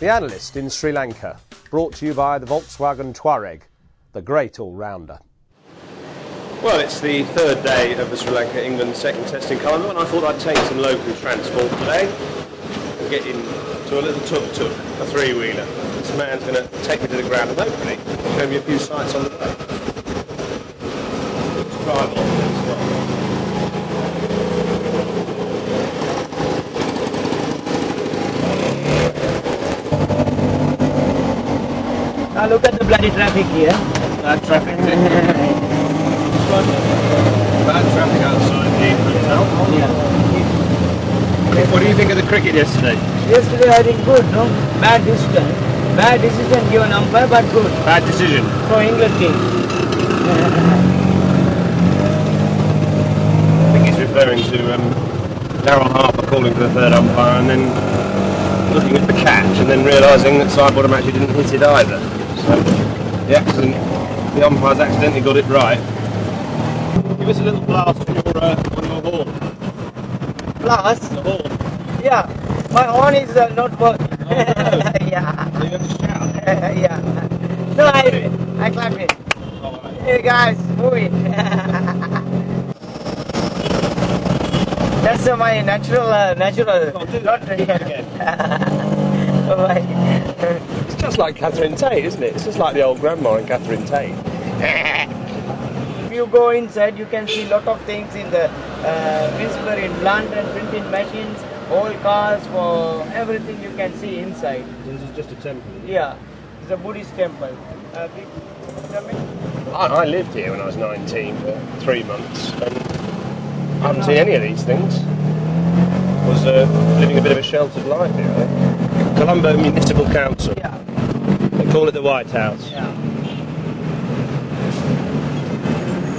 The Analyst in Sri Lanka, brought to you by the Volkswagen Touareg, the great all-rounder. Well, it's the third day of the Sri Lanka-England second test in Colombo, and I thought I'd take some local transport today and get into a little tuk-tuk, a three-wheeler. This man's going to take me to the ground and hopefully show me a few sights on the way. Let's drive on. Now look at the bloody traffic here. Bad traffic. Bad traffic outside the hotel. Yeah. What do you think of the cricket yesterday? Yesterday I think good, no? Bad decision. Bad decision given umpire, but good. Bad decision. For England team. I think he's referring to Darryl Harper calling for the third umpire and then looking at the catch and then realising that Sidebottom actually didn't hit it either. So the umpire's accidentally got it right. Give us a little blast on your horn. Blast? The horn. Yeah. My horn is not working. Oh, no. Yeah. So you have to shout. Yeah. No, I clap it. Oh, right. Hey guys, move it. That's my natural. Come on, do that again. It's just like Catherine Tate, isn't it? It's just like the old grandma in Catherine Tate. If you go inside, you can see a lot of things in the principally in plant and printing machines, all cars, for everything you can see inside. This is just a temple. Yeah, it's a Buddhist temple. Big pyramid. I lived here when I was 19 for 3 months, and I haven't seen any of these things. I was living a bit of a sheltered life here, I think. Colombo Municipal Council. Yeah. They call it the White House. Yeah.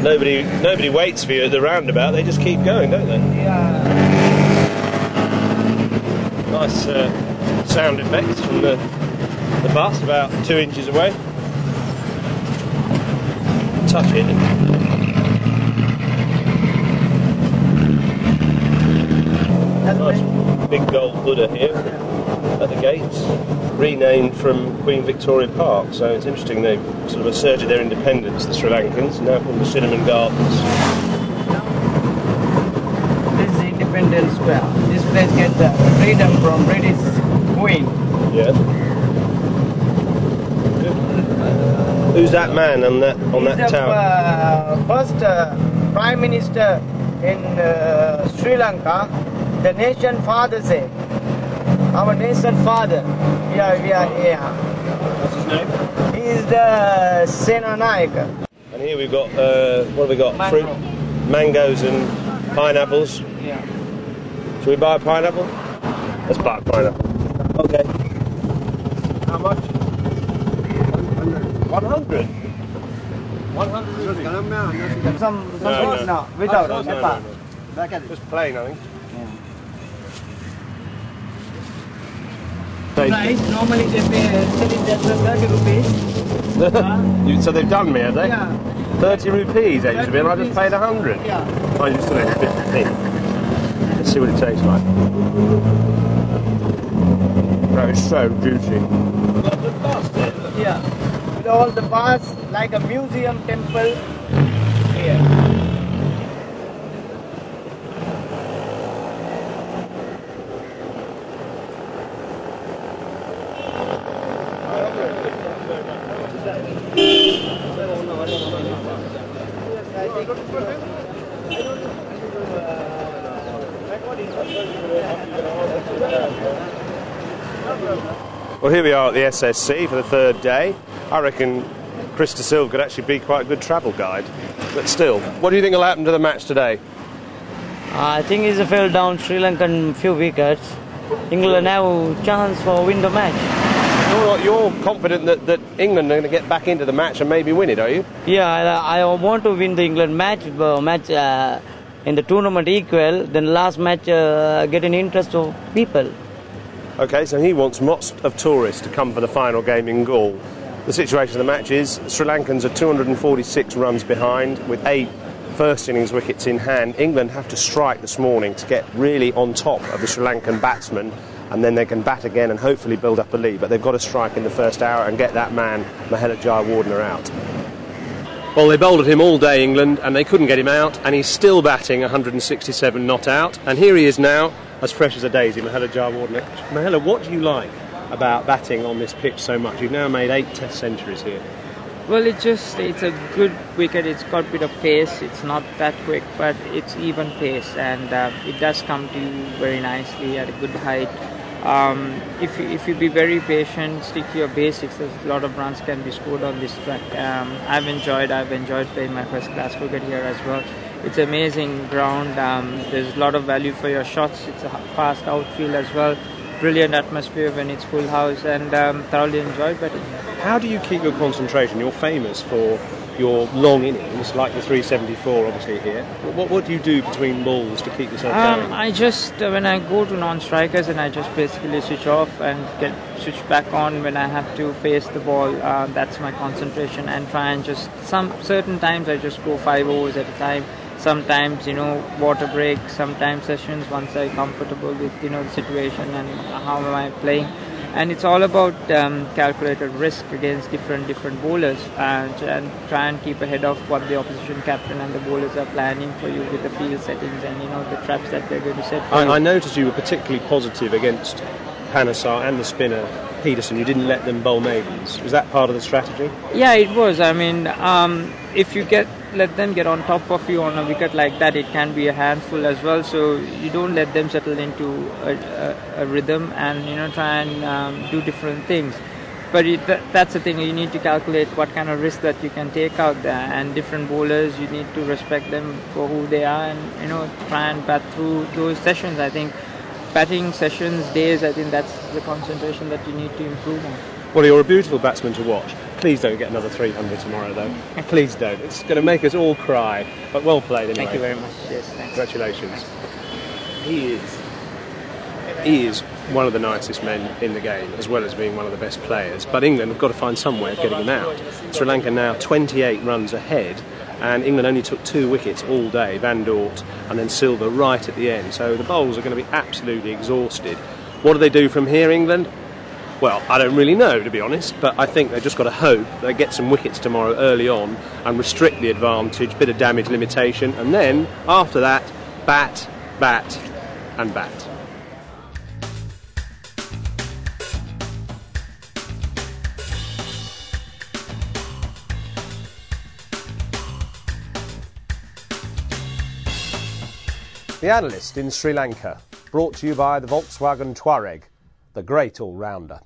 Nobody waits for you at the roundabout, they just keep going, don't they? Yeah. Nice sound effects from the bus, about 2 inches away. Touch it. Nice big gold Buddha here at the gates, renamed from Queen Victoria Park, so it's interesting they've sort of asserted their independence, the Sri Lankans, now called the Cinnamon Gardens. This is Independence Square. This place gets freedom from British Queen. Yeah. Who's that man on that He's tower? the first Prime Minister in Sri Lanka. The nation father say. Our nation father. Yeah. What's his name? He is the Sena Nayaka. And here we've got, what have we got? Mango. Fruit, mangoes and pineapples. Yeah. Should we buy a pineapple? Let's buy a pineapple. Okay. How much? 100. 100 rupees. Some No. fruit now, without No. Nepal. Just plain, I think. Price, normally they pay selling just 30 rupees. So they've done me, have they? Yeah. 30 rupees it used to be, and I just paid 100. Yeah. I used to pay 50. Let's see what it tastes like. That is so juicy. Yeah. With all the bars, like a museum temple here. Well, here we are at the SSC for the third day. I reckon Chris de Silva could actually be quite a good travel guide. But still, what do you think will happen to the match today? I think he fell down Sri Lankan few wickets. England have chance for win the match. You're confident that England are going to get back into the match and maybe win it, are you? Yeah, I want to win the England match. In the tournament equal, then last match get an interest of people. OK, so he wants lots of tourists to come for the final game in Gaul. The situation of the match is Sri Lankans are 246 runs behind with 8 first innings wickets in hand. England have to strike this morning to get really on top of the Sri Lankan batsmen and then they can bat again and hopefully build up a lead. But they've got to strike in the first hour and get that man, Mahela Jayawardene, out. Well, they bowled at him all day, England, and they couldn't get him out, and he's still batting 167 not out. And here he is now, as fresh as a daisy, Mahela Jayawardene. Mahela, what do you like about batting on this pitch so much? You've now made 8 Test centuries here. Well, it's a good wicket. It's got a bit of pace. It's not that quick, but it's even pace, and it does come to you very nicely at a good height. If you be very patient, stick to your basics, a lot of runs can be scored on this track. I've enjoyed playing my first class cricket here as well. It's amazing ground. There's a lot of value for your shots. It's a fast outfield as well. Brilliant atmosphere when it's full house, and thoroughly enjoyed batting here. How do you keep your concentration? You're famous for your long innings, like the 374 obviously here. What do you do between balls to keep yourself going? I just, when I go to non-strikers, and I just basically switch off and switch back on when I have to face the ball. That's my concentration, and try and just, certain times I just go 5 overs at a time. Sometimes, water break, sometimes sessions once I'm comfortable with, the situation and how am I playing. And it's all about calculated risk against different bowlers, and try and keep ahead of what the opposition captain and the bowlers are planning for you with the field settings and, the traps that they're going to set for you. I noticed you were particularly positive against Panesar and the spinner Peterson. You didn't let them bowl maidens. Was that part of the strategy? Yeah, it was. I mean, if you let them get on top of you on a wicket like that, it can be a handful as well. So you don't let them settle into a rhythm and try and do different things. But that's the thing, you need to calculate what kind of risk that you can take out there, and different bowlers, you need to respect them for who they are, and try and bat through those sessions. I think batting sessions, days, I think that's the concentration that you need to improve on. Well, you're a beautiful batsman to watch. Please don't get another 300 tomorrow, though. Please don't. It's going to make us all cry. But well played anyway. Thank you very much. Yes, thanks. Congratulations. He is one of the nicest men in the game, as well as being one of the best players. But England have got to find some way of getting him out. Sri Lanka now 28 runs ahead, and England only took 2 wickets all day, Van Dort and then Silva right at the end. So the bowlers are going to be absolutely exhausted. What do they do from here, England? Well, I don't really know, to be honest, but I think they've just got to hope they get some wickets tomorrow early on and restrict the advantage, bit of damage limitation, and then, after that, bat, and bat. The Analyst in Sri Lanka, brought to you by the Volkswagen Touareg, the great all-rounder.